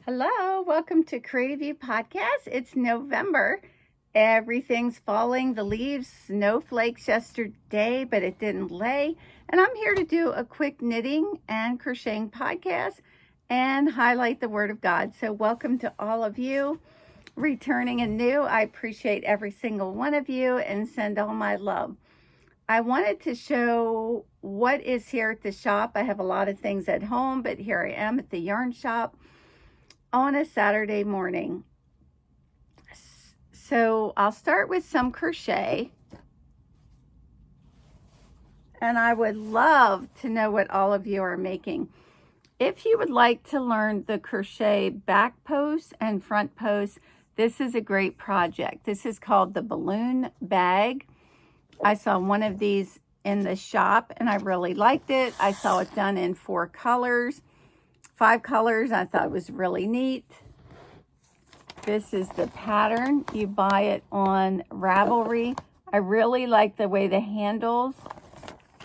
Hello, welcome to Creative You Podcast. It's November. Everything's falling. The leaves, snowflakes yesterday, but it didn't lay. And I'm here to do a quick knitting and crocheting podcast and highlight the Word of God. So welcome to all of you returning and new. I appreciate every single one of you and send all my love. I wanted to show what is here at the shop. I have a lot of things at home, but here I am at the yarn shop on a Saturday morning. So I'll start with some crochet, and I would love to know what all of you are making. If you would like to learn the crochet back post and front post, this is a great project. This is called the balloon bag. I saw one of these in the shop and I really liked it. I saw it done in 5 colors. I thought it was really neat. This is the pattern. You buy it on Ravelry. I really like the way the handles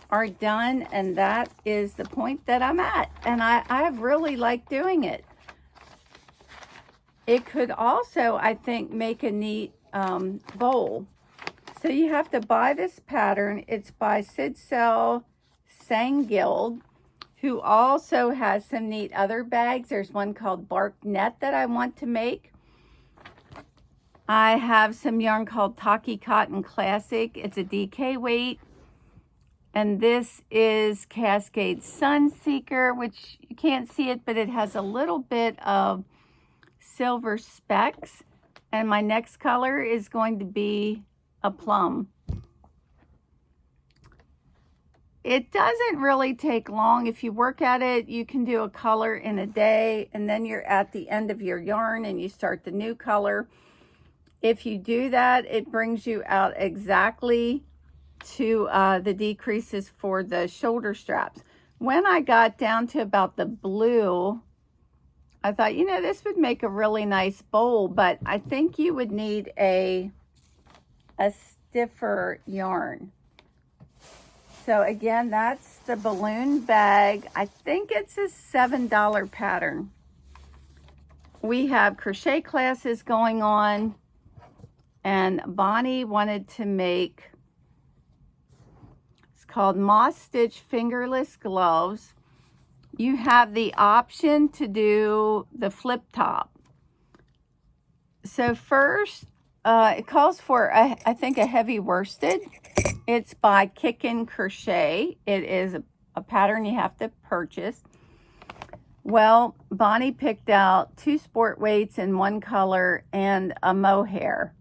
are done, and that is the point that I'm at. And I really like doing it. It could also, I think, make a neat bowl. So you have to buy this pattern. It's by Sidsel Sangild, who also has some neat other bags. There's one called Bark Net that I want to make. I have some yarn called Taki Cotton Classic. It's a DK weight. And this is Cascade Sunseeker, which you can't see it, but it has a little bit of silver specks. And my next color is going to be a plum. It doesn't really take long. If you work at it, you can do a color in a day, and then you're at the end of your yarn and you start the new color. If you do that, it brings you out exactly to the decreases for the shoulder straps. When I got down to about the blue, I thought, this would make a really nice bowl, but I think you would need a stiffer yarn. So again, that's the balloon bag. I think it's a $7 pattern. We have crochet classes going on, and Bonnie wanted to make, it's called Moss Stitch Fingerless Gloves. You have the option to do the flip top. So first, it calls for, I think, a heavy worsted. It's by Kickin' Crochet. It is a pattern you have to purchase. Well, Bonnie picked out 2 sport weights in one color and a mohair.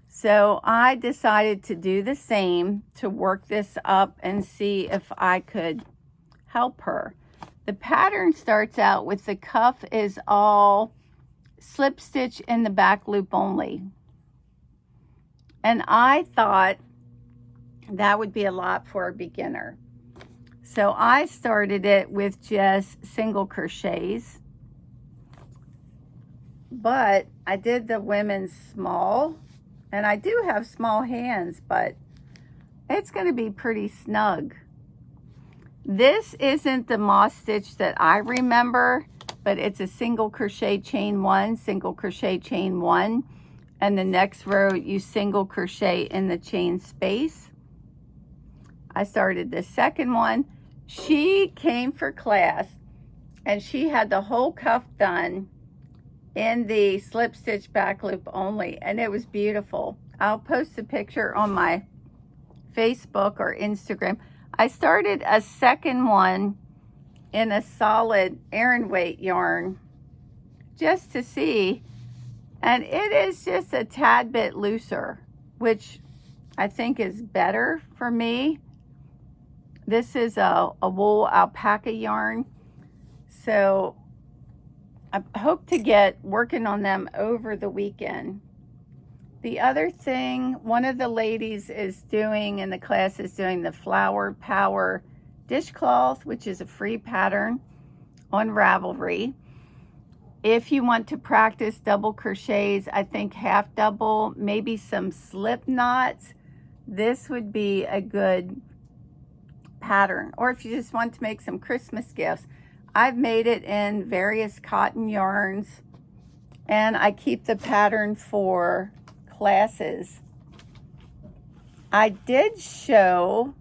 So I decided to do the same to work this up and see if I could help her. The pattern starts out with the cuff is all slip stitch in the back loop only. And I thought that would be a lot for a beginner. So I started it with just single crochets. But I did the women's small. And I do have small hands, but it's going to be pretty snug. This isn't the moss stitch that I remember, but it's a single crochet chain 1, single crochet chain 1. And the next row, you single crochet in the chain space. I started the second one. She came for class, and she had the whole cuff done in the slip stitch back loop only, and it was beautiful. I'll post a picture on my Facebook or Instagram. I started a second one in a solid Aran weight yarn just to see, and it is just a tad bit looser, which I think is better for me. This is a wool alpaca yarn, so I hope to get working on them over the weekend. The other thing, one of the ladies is doing in the class is doing the Flower Power Dishcloth, which is a free pattern on Ravelry. If you want to practice double crochets, I think half double, maybe some slip knots, this would be a good pattern. Or if you just want to make some Christmas gifts, I've made it in various cotton yarns, and I keep the pattern for classes. I did show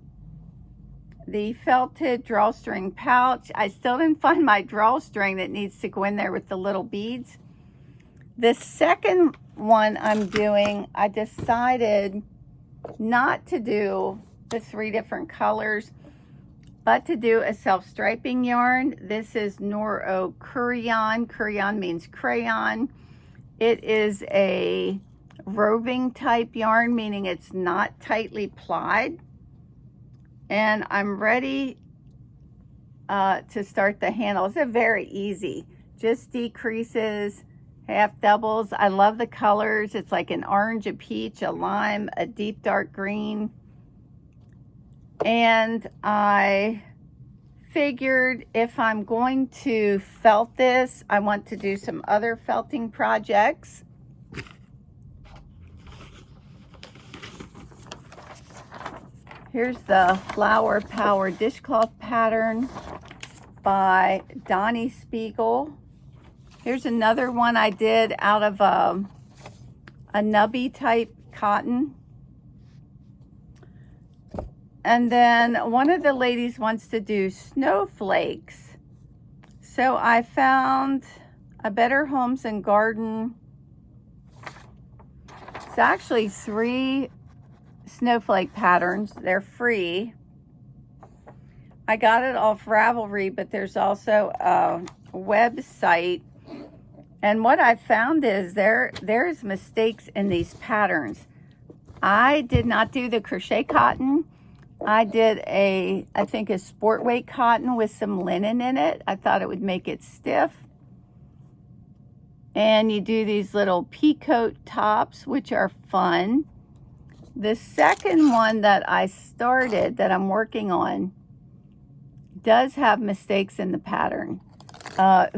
the felted drawstring pouch. I still didn't find my drawstring that needs to go in there with the little beads. The second one I'm doing, I decided not to do the 3 different colors, but to do a self-striping yarn. This is Noro Crayon. Crayon means crayon. It is a roving type yarn, meaning it's not tightly plied. And I'm ready to start the handle. It's very easy, just decreases, half doubles. I love the colors. It's like an orange, a peach, a lime, a deep dark green. And I figured if I'm going to felt this, I want to do some other felting projects. Here's the Flower Power Dishcloth pattern by Doni Spiegel. Here's another one I did out of a nubby type cotton. And then one of the ladies wants to do snowflakes. So I found a Better Homes and Garden. It's actually 3 snowflake patterns. They're free. I got it off Ravelry, but there's also a website. And what I found is there's mistakes in these patterns. I did not do the crochet cotton. I did I think a sport weight cotton with some linen in it. I thought it would make it stiff. And you do these little peacoat tops, which are fun. The second one that I started, that I'm working on, does have mistakes in the pattern.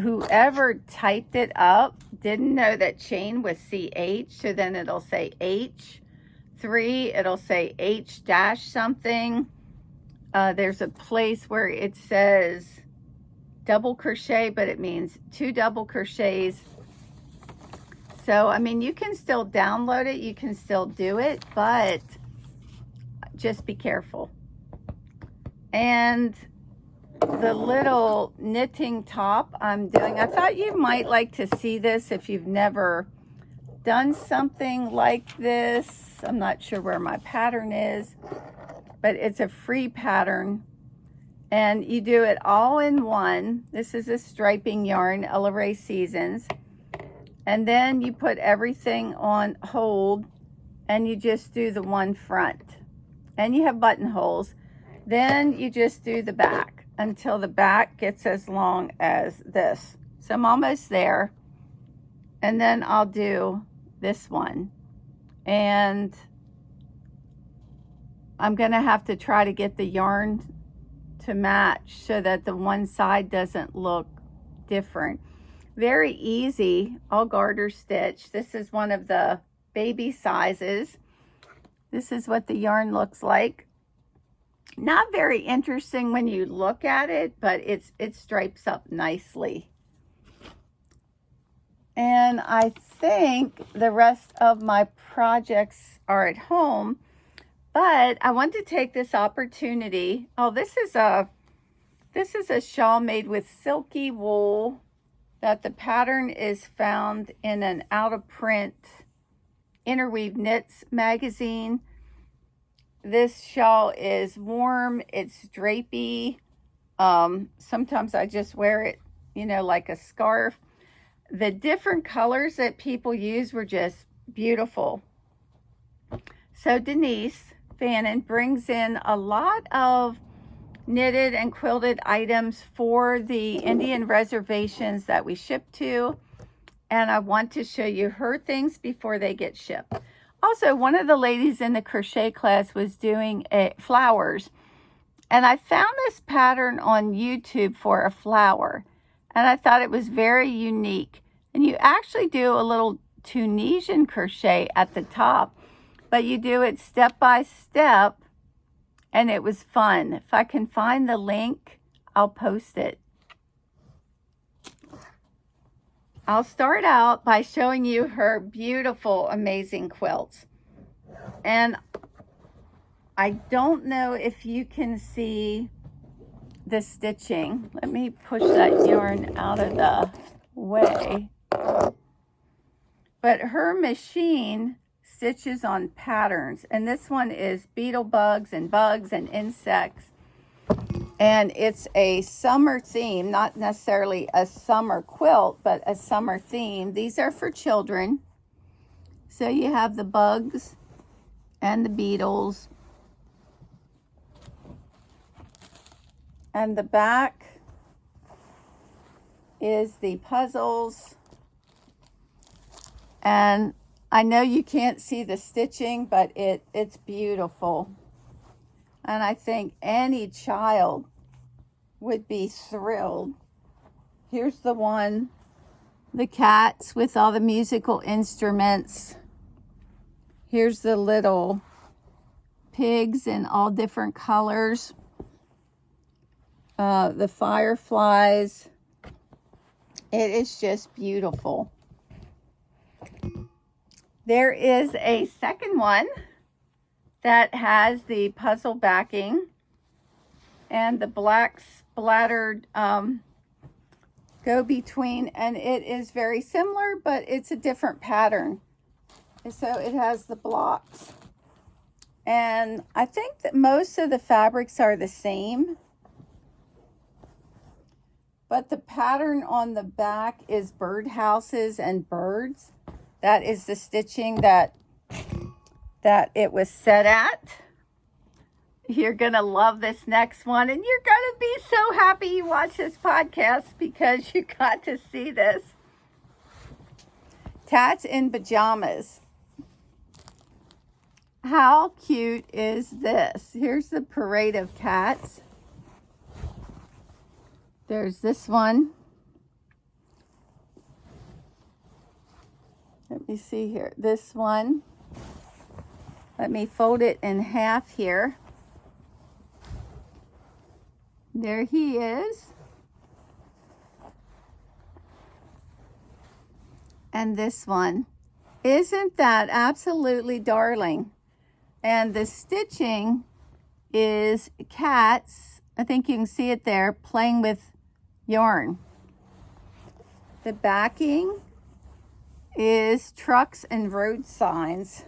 Whoever typed it up didn't know that chain was CH, so then it'll say H3, it'll say H dash something. There's a place where it says double crochet, but it means 2 double crochets. So, I mean, you can still download it, you can still do it, but just be careful. And the little knitting top I'm doing, I thought you might like to see this if you've never done something like this. I'm not sure where my pattern is, but it's a free pattern. And you do it all in one. This is a striping yarn, Ella Rae Seasons. And then you put everything on hold and you just do the one front. And you have buttonholes. Then you just do the back until the back gets as long as this. So I'm almost there. And then I'll do this one. And I'm going to have to try to get the yarn to match so that the one side doesn't look different. Very easy, all garter stitch. This is one of the baby sizes. This is what the yarn looks like. Not very interesting when you look at it, but it stripes up nicely. And I think the rest of my projects are at home, but I want to take this opportunity. Oh, this is a shawl made with silky wool. That the pattern is found in an out-of-print Interweave Knits magazine. This shawl is warm, it's drapey. Sometimes I just wear it, you know, like a scarf. The different colors that people use were just beautiful. So Denise Fannin brings in a lot of knitted and quilted items for the Indian reservations that we ship to, and I want to show you her things before they get shipped. Also, one of the ladies in the crochet class was doing flowers, and I found this pattern on YouTube for a flower, and I thought it was very unique. And you actually do a little Tunisian crochet at the top, but you do it step by step. And it was fun. If I can find the link, I'll post it. I'll start out by showing you her beautiful, amazing quilts. And I don't know if you can see the stitching. Let me push that yarn out of the way. But her machine stitches on patterns, and this one is beetle bugs and insects. And it's a summer theme, not necessarily a summer quilt, but a summer theme. These are for children. So you have the bugs and the beetles. And the back is the puzzles. And I know you can't see the stitching, but it's beautiful. And I think any child would be thrilled. Here's the one, the cats with all the musical instruments. Here's the little pigs in all different colors. The fireflies. It is just beautiful. There is a second one that has the puzzle backing and the black splattered go-between, and it is very similar, but it's a different pattern. And so it has the blocks. And I think that most of the fabrics are the same, but the pattern on the back is birdhouses and birds. That is the stitching that it was set at. You're going to love this next one, and you're going to be so happy you watched this podcast because you got to see this. Tats in pajamas. How cute is this? Here's the parade of cats. There's this one. Let me see here. This one. Let me fold it in half here. There he is. And this one. Isn't that absolutely darling? And the stitching is cats. I think you can see it there, playing with yarn. The backing is trucks and road signs.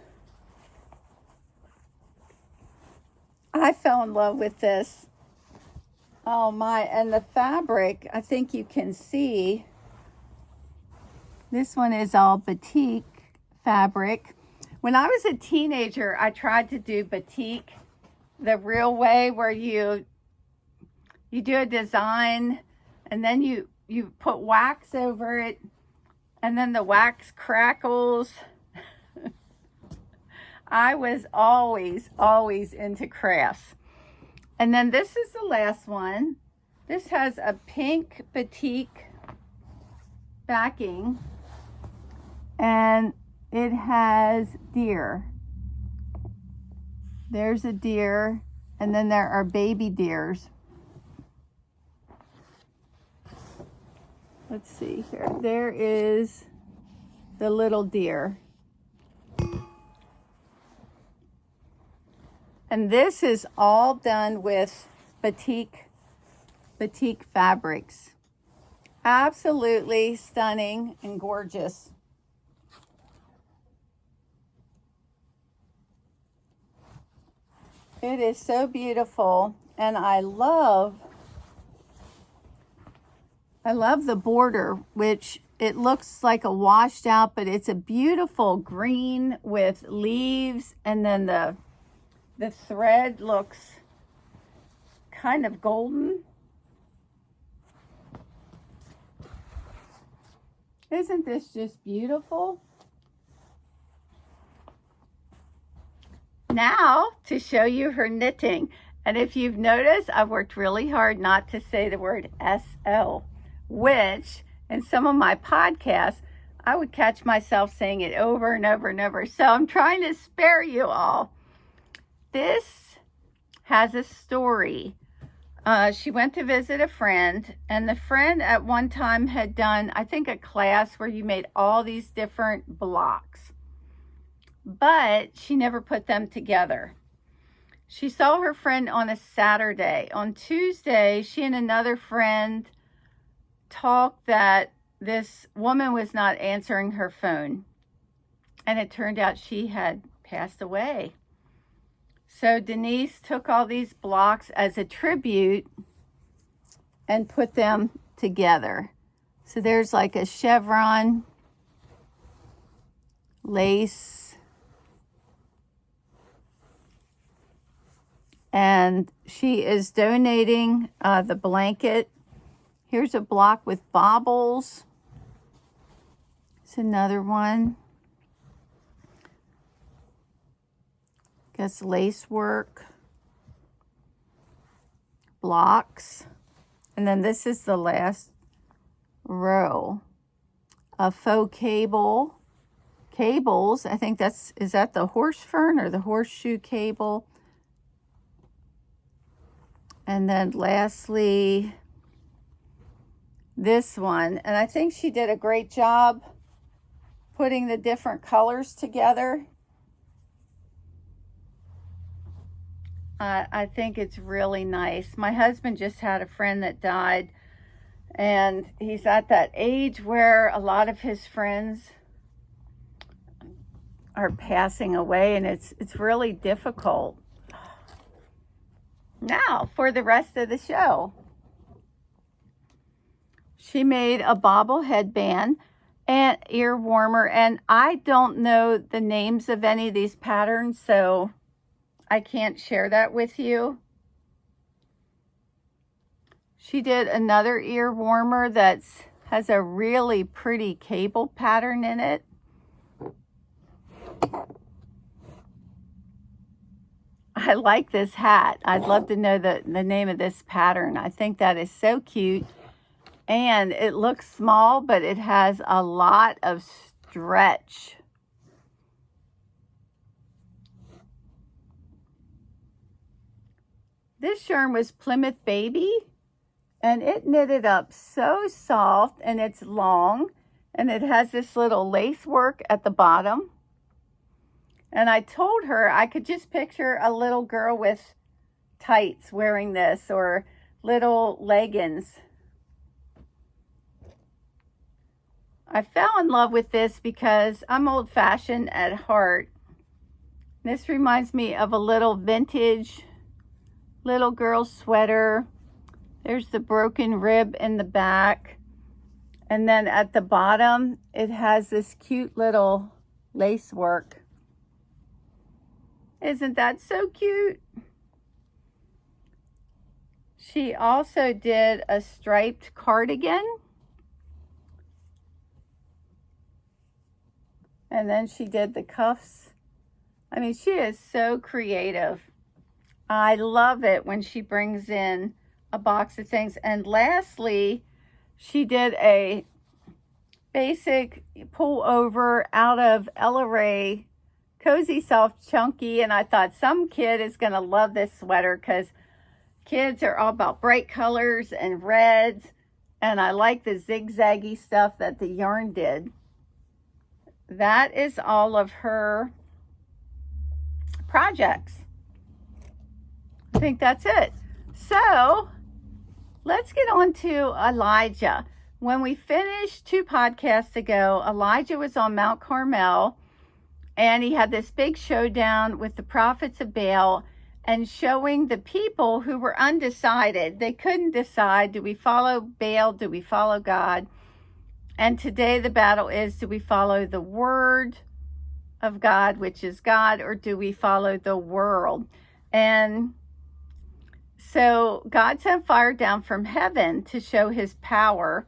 I fell in love with this. Oh my, and the fabric, I think you can see, this one is all batik fabric. When I was a teenager, I tried to do batik the real way, where you do a design and then you put wax over it, and then the wax crackles. I was always into crafts. And then this is the last one. This has a pink batik backing, and it has deer. There's a deer, and then there are baby deers. Let's see here. There is the little deer. And this is all done with batik fabrics. Absolutely stunning and gorgeous. It is so beautiful, and I love the border, which it looks like a washed out, but it's a beautiful green with leaves, and then the thread looks kind of golden. Isn't this just beautiful? Now to show you her knitting. And if you've noticed, I've worked really hard not to say the word SL, which in some of my podcasts, I would catch myself saying it over and over and over. So I'm trying to spare you all. This has a story She went to visit a friend, and the friend at one time had done, I think, a class where you made all these different blocks, but she never put them together. She saw her friend on a Saturday. On Tuesday, she and another friend talked that this woman was not answering her phone, and it turned out she had passed away. So Denise took all these blocks as a tribute and put them together. So there's like a chevron, lace, and she is donating the blanket. Here's a block with baubles. It's another one. That's lace work, blocks, and then this is the last row. A faux cables. I think is that the horse fern or the horseshoe cable? And then lastly, this one. And I think she did a great job putting the different colors together. I think it's really nice. My husband just had a friend that died, and he's at that age where a lot of his friends are passing away, and it's really difficult. Now, for the rest of the show. She made a bobble headband and ear warmer, and I don't know the names of any of these patterns, so I can't share that with you. She did another ear warmer that has a really pretty cable pattern in it. I like this hat. I'd love to know the name of this pattern. I think that is so cute. And it looks small, but it has a lot of stretch. This yarn was Plymouth Baby, and it knitted up so soft, and it's long, and it has this little lace work at the bottom. And I told her I could just picture a little girl with tights wearing this, or little leggings. I fell in love with this because I'm old-fashioned at heart. This reminds me of a little vintage little girl sweater. There's the broken rib in the back. And then at the bottom, it has this cute little lace work. Isn't that so cute? She also did a striped cardigan. And then she did the cuffs. I mean, she is so creative. I love it when she brings in a box of things. And lastly, she did a basic pull over out of Ella Ray Cozy Soft Chunky. And I thought some kid is going to love this sweater because kids are all about bright colors and reds. And I like the zigzaggy stuff that the yarn did. That is all of her projects. I think that's it. So let's get on to Elijah. When we finished 2 podcasts ago, Elijah was on Mount Carmel, and he had this big showdown with the prophets of Baal and showing the people who were undecided. They couldn't decide, do we follow Baal, do we follow God? And today the battle is, do we follow the word of God, which is God, or do we follow the world? And so God sent fire down from heaven to show his power.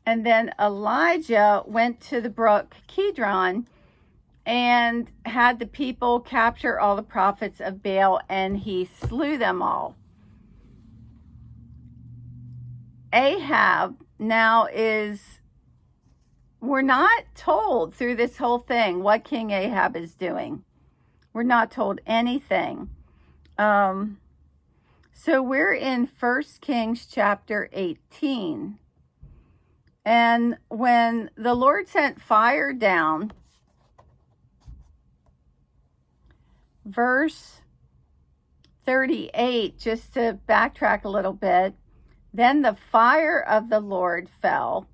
And then Elijah went to the brook Kidron and had the people capture all the prophets of Baal, and he slew them all. Ahab now we're not told through this whole thing what King Ahab is doing. We're not told anything. So we're in 1 Kings chapter 18. And when the Lord sent fire down, verse 38, just to backtrack a little bit, then the fire of the Lord fell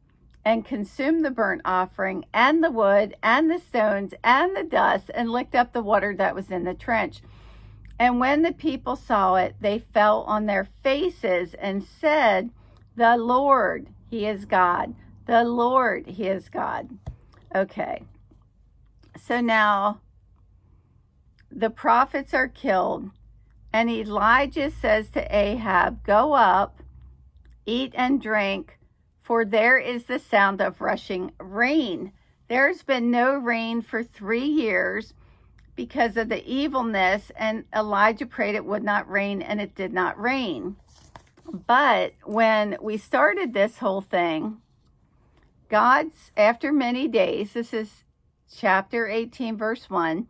and consumed the burnt offering and the wood and the stones and the dust and licked up the water that was in the trench. And when the people saw it, they fell on their faces and said, "The Lord, He is God. The Lord, He is God." Okay. So now the prophets are killed, and Elijah says to Ahab, "Go up, eat and drink, for there is the sound of rushing rain." There's been no rain for 3 years because of the evilness, and Elijah prayed it would not rain, and it did not rain. But when we started this whole thing, God's, after many days, this is chapter 18, verse 1,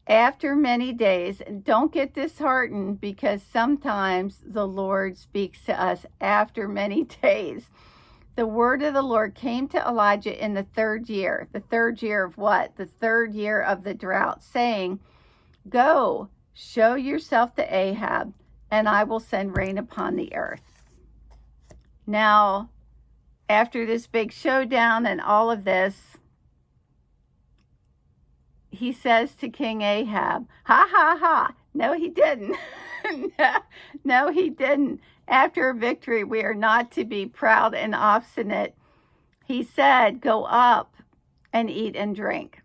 after many days, and don't get disheartened because sometimes the Lord speaks to us after many days. The word of the Lord came to Elijah in the 3rd year. The 3rd year of what? The 3rd year of the drought, saying, "Go, show yourself to Ahab, and I will send rain upon the earth." Now, after this big showdown and all of this, he says to King Ahab, "Ha, ha, ha." No, he didn't. No, he didn't. After a victory, we are not to be proud and obstinate. He said, "Go up and eat and drink."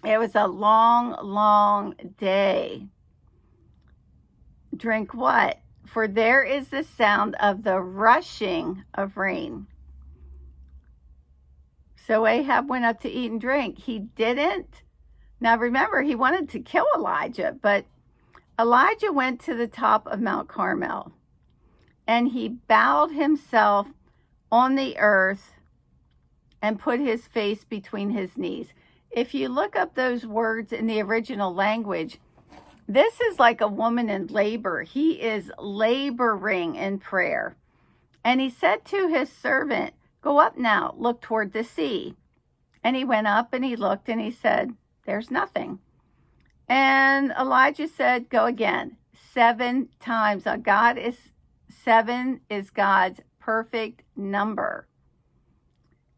It was a long, long day. Drink what? For there is the sound of the rushing of rain. So Ahab went up to eat and drink. He didn't. Now remember, he wanted to kill Elijah, but Elijah went to the top of Mount Carmel, and he bowed himself on the earth and put his face between his knees. If you look up those words in the original language, this is like a woman in labor. He is laboring in prayer. And he said to his servant, "Go up now, look toward the sea." And he went up and he looked and he said, "There's nothing." And Elijah said, "Go again." 7 times. Seven is God's perfect number.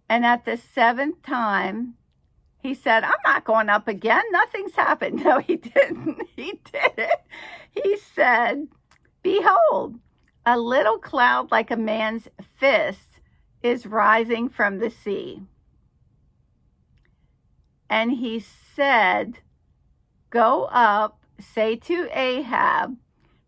And at the 7th time, he said, "I'm not going up again. Nothing's happened." No, he didn't. He did it. He said, "Behold, a little cloud like a man's fist is rising from the sea." And he said, "Go up, say to Ahab,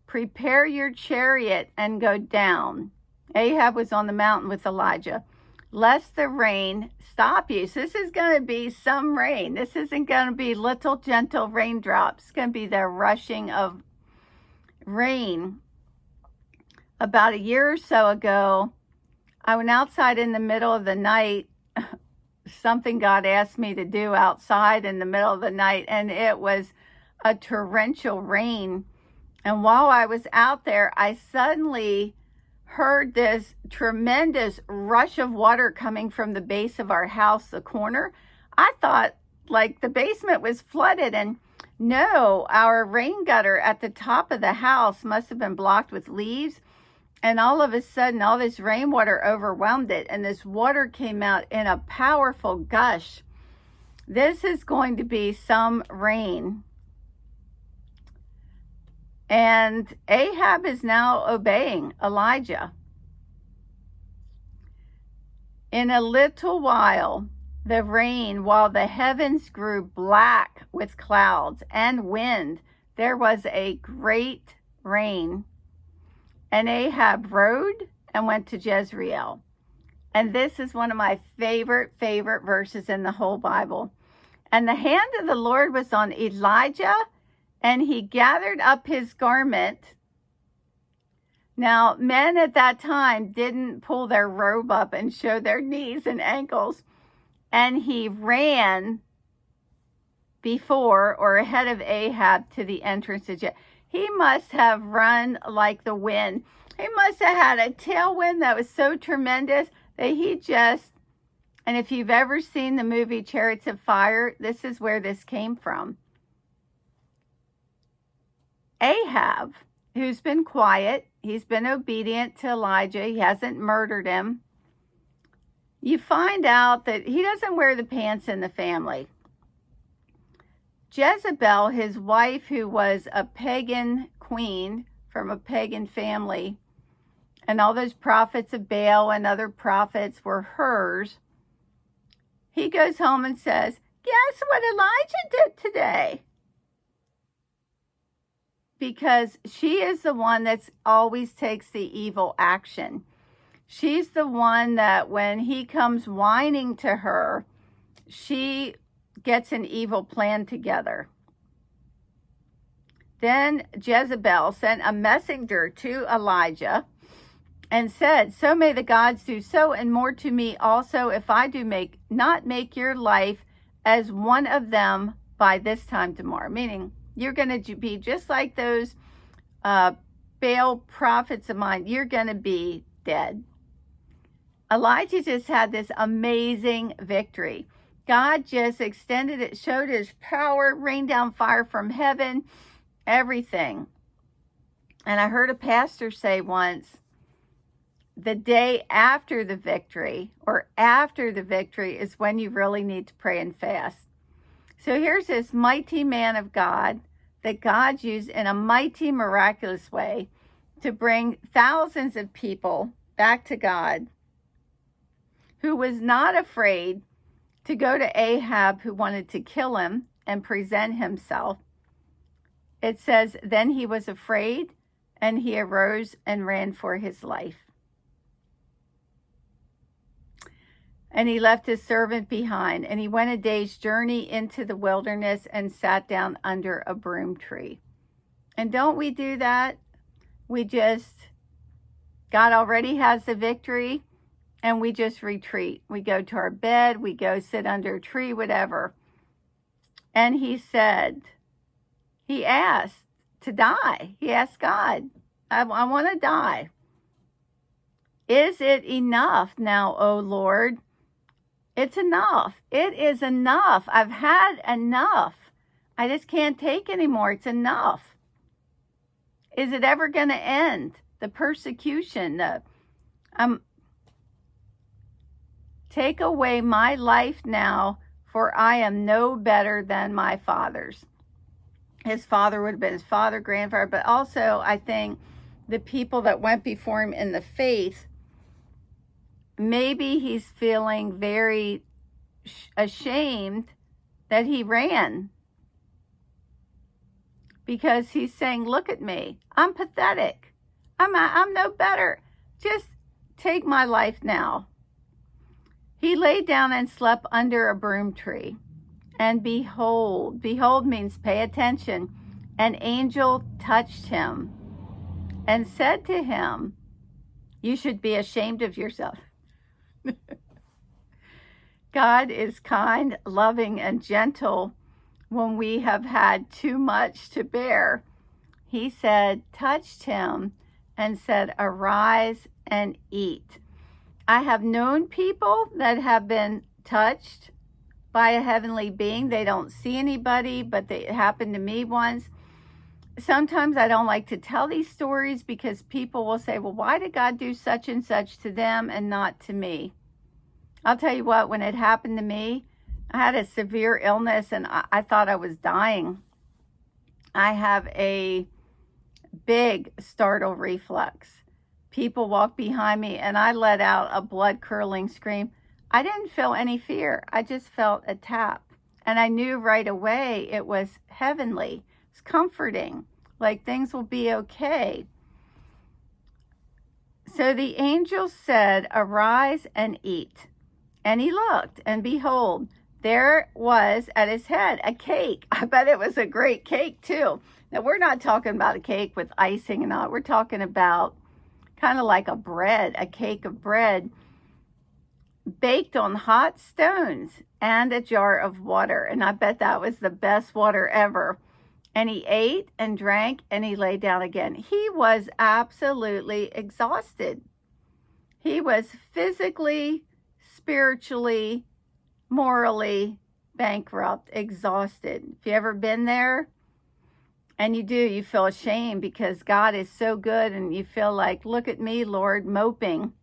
prepare your chariot and go down." Ahab was on the mountain with Elijah. "Lest the rain stop you." So this is going to be some rain. This isn't going to be little gentle raindrops. It's going to be the rushing of rain. About a year or so ago, I went outside in the middle of the night. Something God asked me to do outside in the middle of the night, and it was a torrential rain. And while I was out there, I suddenly heard this tremendous rush of water coming from the base of our house, the corner. I thought like the basement was flooded, and no, our rain gutter at the top of the house must have been blocked with leaves. And all of a sudden, all this rainwater overwhelmed it, and this water came out in a powerful gush. This is going to be some rain. And Ahab is now obeying Elijah. In a little while, the rain, while the heavens grew black with clouds and wind, there was a great rain. And Ahab rode and went to Jezreel. And this is one of my favorite verses in the whole Bible. "And the hand of the Lord was on Elijah, and he gathered up his garment." Now, men at that time didn't pull their robe up and show their knees and ankles. "And he ran before or ahead of Ahab to the entrance of Jezreel." He must have run like the wind. He must have had a tailwind that was so tremendous that he just, and if you've ever seen the movie Chariots of Fire, this is where this came from. Ahab, who's been quiet, he's been obedient to Elijah, he hasn't murdered him. You find out that he doesn't wear the pants in the family. Jezebel, his wife, who was a pagan queen from a pagan family, and all those prophets of Baal and other prophets were hers, he goes home and says, guess what Elijah did today? Because she is the one that always takes the evil action. She's the one that when he comes whining to her, she gets an evil plan together. Then Jezebel sent a messenger to Elijah and said, so may the gods do so and more to me also if I do not make your life as one of them by this time tomorrow. Meaning, you're going to be just like those Baal prophets of mine. You're going to be dead. Elijah just had this amazing victory. God just extended it, showed his power, rained down fire from heaven, everything. And I heard a pastor say once, the day after the victory, or after the victory, is when you really need to pray and fast. So here's this mighty man of God that God used in a mighty, miraculous way to bring thousands of people back to God, who was not afraid to go to Ahab, who wanted to kill him and present himself. It says, then he was afraid, and he arose and ran for his life. And he left his servant behind, and he went a day's journey into the wilderness and sat down under a broom tree. And don't we do that? God already has the victory, and we just retreat. We go to our bed, we go sit under a tree, whatever. And he asked to die. He asked God, I want to die. Is it enough now, O Lord? It's enough. It is enough. I've had enough. I just can't take anymore. It's enough. Is it ever going to end? The persecution, take away my life now, for I am no better than my fathers. His father would have been his father, grandfather, but also I think the people that went before him in the faith, maybe he's feeling very ashamed that he ran, because he's saying, look at me, I'm pathetic, I'm no better, just take my life now. He lay down and slept under a broom tree, and behold means pay attention, an angel touched him and said to him, you should be ashamed of yourself. God is kind, loving, and gentle when we have had too much to bear. He said, touched him and said, arise and eat. I have known people that have been touched by a heavenly being. They don't see anybody, but it happened to me once. Sometimes I don't like to tell these stories because people will say, well, why did God do such and such to them and not to me? I'll tell you what, when it happened to me, I had a severe illness and I thought I was dying. I have a big startle reflex. People walked behind me and I let out a blood-curdling scream. I didn't feel any fear. I just felt a tap. And I knew right away it was heavenly. It's comforting, like things will be okay. So the angel said, arise and eat. And he looked, and behold, there was at his head a cake. I bet it was a great cake too. Now, we're not talking about a cake with icing and all. We're talking about kind of like a cake of bread, baked on hot stones, and a jar of water. And I bet that was the best water ever. And he ate and drank and he lay down again. He was absolutely exhausted. He was physically, spiritually, morally bankrupt, exhausted. If you ever been there, and you do, you feel ashamed because God is so good and you feel like, look at me, Lord, moping.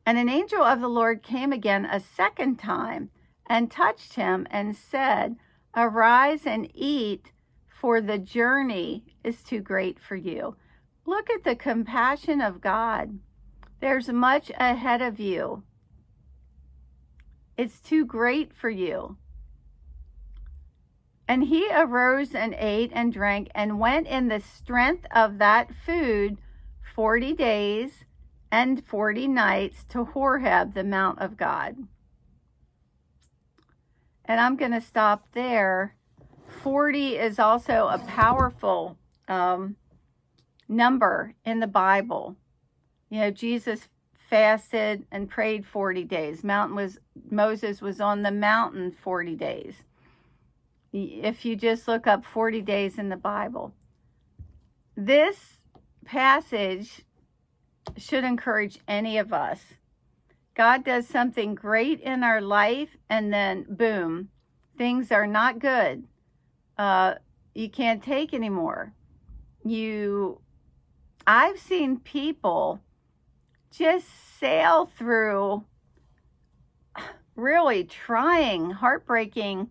And an angel of the Lord came again a second time and touched him and said, arise and eat, for the journey is too great for you. Look at the compassion of God. There's much ahead of you. It's too great for you. And he arose and ate and drank and went in the strength of that food 40 days and 40 nights to Horeb, the Mount of God. And I'm going to stop there. 40 is also a powerful number in the Bible. You know, Jesus fasted and prayed 40 days. Moses was on the mountain 40 days. If you just look up 40 days in the Bible. This passage should encourage any of us. God does something great in our life, and then boom, things are not good. You can't take anymore. I've seen people just sail through really trying, heartbreaking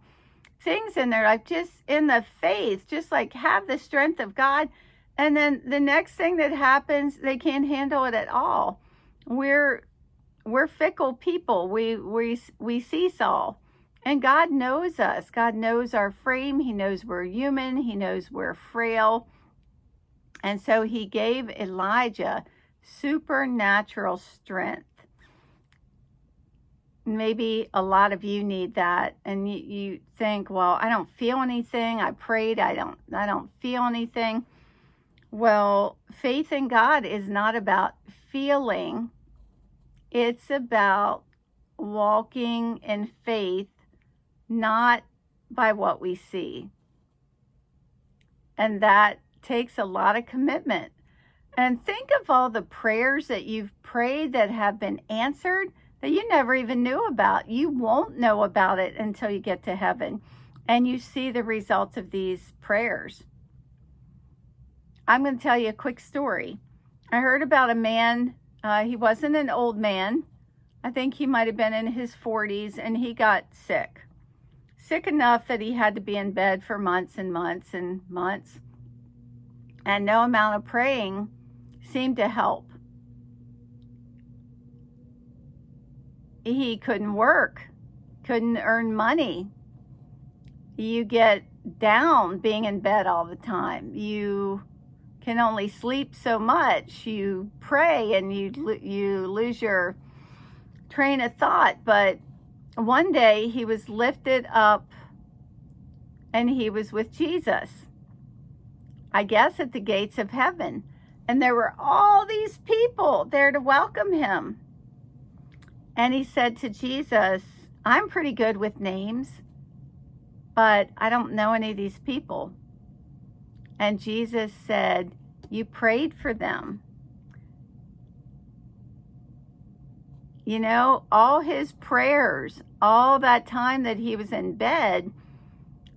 things in their life, just in the faith, just like have the strength of God. And then the next thing that happens, they can't handle it at all. We're fickle people. We seesaw. And God knows us. God knows our frame. He knows we're human. He knows we're frail. And so he gave Elijah supernatural strength. Maybe a lot of you need that. And you think, well, I don't feel anything. I prayed. I don't feel anything. Well, faith in God is not about feeling. It's about walking in faith, not by what we see. And that takes a lot of commitment. And think of all the prayers that you've prayed that have been answered that you never even knew about. You won't know about it until you get to heaven and you see the results of these prayers. I'm going to tell you a quick story. I heard about a man. He wasn't an old man. I think he might have been in his 40s, and he got sick. Sick enough that he had to be in bed for months and months and months. And no amount of praying seemed to help. He couldn't work, couldn't earn money. You get down being in bed all the time. You can only sleep so much. You pray and you lose your train of thought. But one day he was lifted up and he was with Jesus, I guess at the gates of heaven. And there were all these people there to welcome him. And he said to Jesus, I'm pretty good with names, but I don't know any of these people. And Jesus said, you prayed for them. You know, all his prayers, all that time that he was in bed,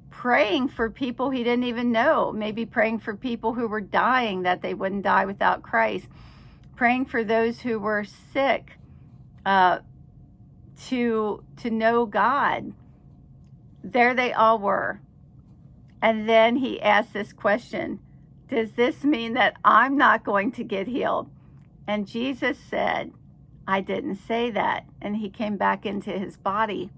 praying for people he didn't even know, maybe praying for people who were dying that they wouldn't die without Christ, praying for those who were sick to know God. There they all were. And then he asked this question, does this mean that I'm not going to get healed? And Jesus said, I didn't say that. And he came back into his body.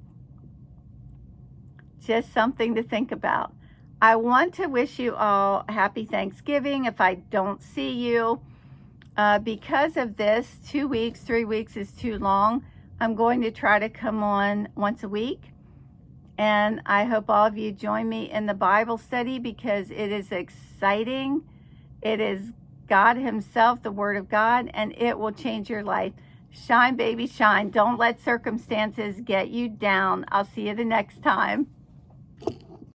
Just something to think about. I want to wish you all happy Thanksgiving if I don't see you. Because of this, 2 weeks, 3 weeks is too long. I'm going to try to come on once a week. And I hope all of you join me in the Bible study because it is exciting. It is God himself, the Word of God, and it will change your life. Shine, baby, shine. Don't let circumstances get you down. I'll see you the next time.